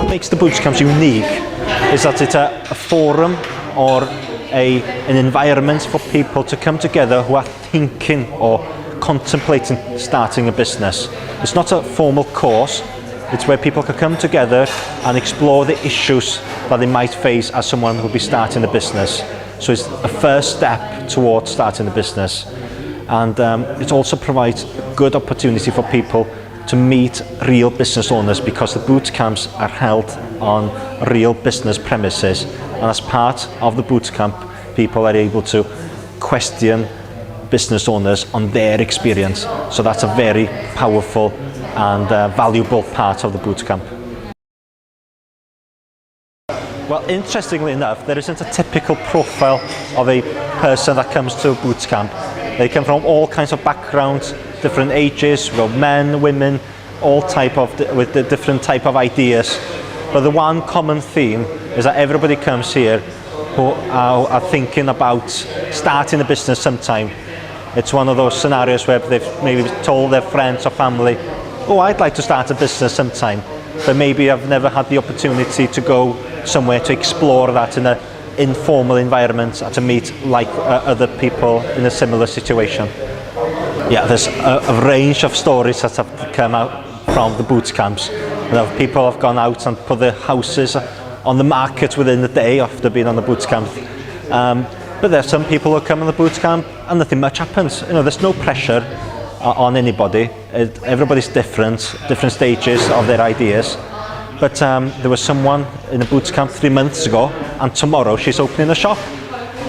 Makes the bootcamps unique is that it's a forum or an environment for people to come together who are thinking or contemplating starting a business. It's not a formal course, it's where people can come together and explore the issues that they might face as someone who will be starting a business. So it's a first step towards starting a business, and it also provides a good opportunity for people to meet real business owners, because the boot camps are held on real business premises, and as part of the boot camp people are able to question business owners on their experience. So that's a very powerful and valuable part of the boot camp. Well, interestingly enough, there isn't a typical profile of a person that comes to a boot camp. They come from all kinds of backgrounds, different ages, well, men, women, all with the different type of ideas. But the one common theme is that everybody comes here who are thinking about starting a business sometime. It's one of those scenarios where they've maybe told their friends or family, oh, I'd like to start a business sometime, but maybe I've never had the opportunity to go somewhere to explore that in an informal environment and to meet like other people in a similar situation. Yeah, there's a range of stories that have come out from the boot camps. People have gone out and put their houses on the market within the day after being on the boot camp. But there's some people who come on the boot camp and nothing much happens. You know, there's no pressure on anybody. Everybody's different stages of their ideas. But there was someone in a boot camp 3 months ago, and tomorrow she's opening a shop.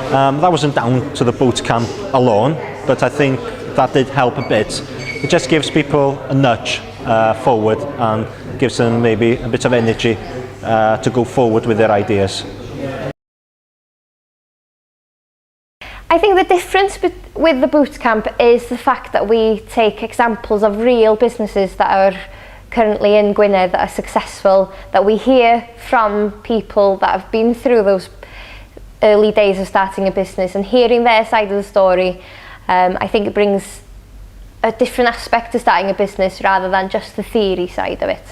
That wasn't down to the boot camp alone, but I think that did help a bit. It just gives people a nudge forward and gives them maybe a bit of energy to go forward with their ideas. I think the difference with the bootcamp is the fact that we take examples of real businesses that are currently in Gwynedd that are successful, that we hear from people that have been through those early days of starting a business, and hearing their side of the story, I think it brings a different aspect to starting a business rather than just the theory side of it.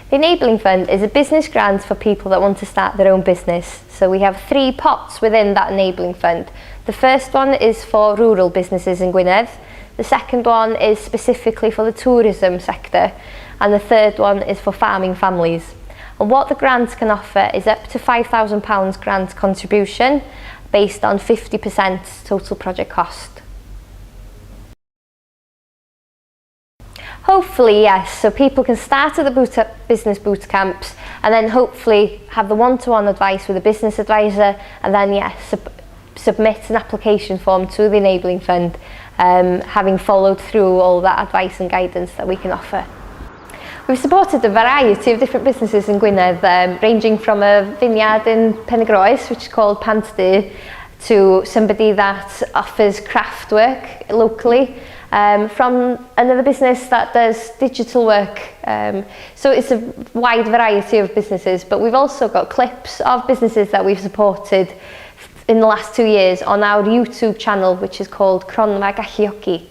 The Enabling Fund is a business grant for people that want to start their own business. So we have 3 pots within that Enabling Fund. The first one is for rural businesses in Gwynedd. The second one is specifically for the tourism sector. And the third one is for farming families. And what the grant can offer is up to £5,000 grant contribution based on 50% total project cost. Hopefully, yes, so people can start at the business boot camps and then hopefully have the one-to-one advice with a business advisor, and then yes, submit an application form to the Enabling Fund, having followed through all that advice and guidance that we can offer. We've supported a variety of different businesses in Gwynedd, ranging from a vineyard in Penygroes, which is called Pantdy, to somebody that offers craft work locally, from another business that does digital work. So it's a wide variety of businesses, but we've also got clips of businesses that we've supported in the last 2 years on our YouTube channel, which is called Cronfa Galluogi.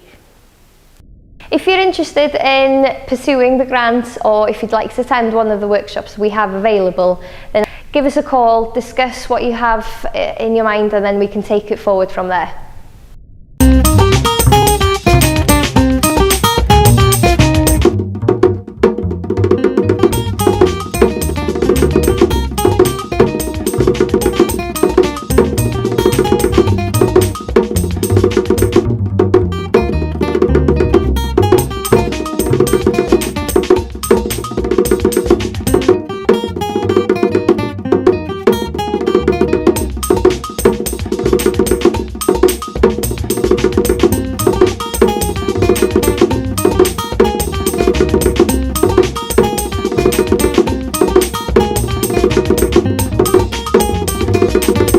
If you're interested in pursuing the grant, or if you'd like to attend one of the workshops we have available, then give us a call, discuss what you have in your mind, and then we can take it forward from there. Annog.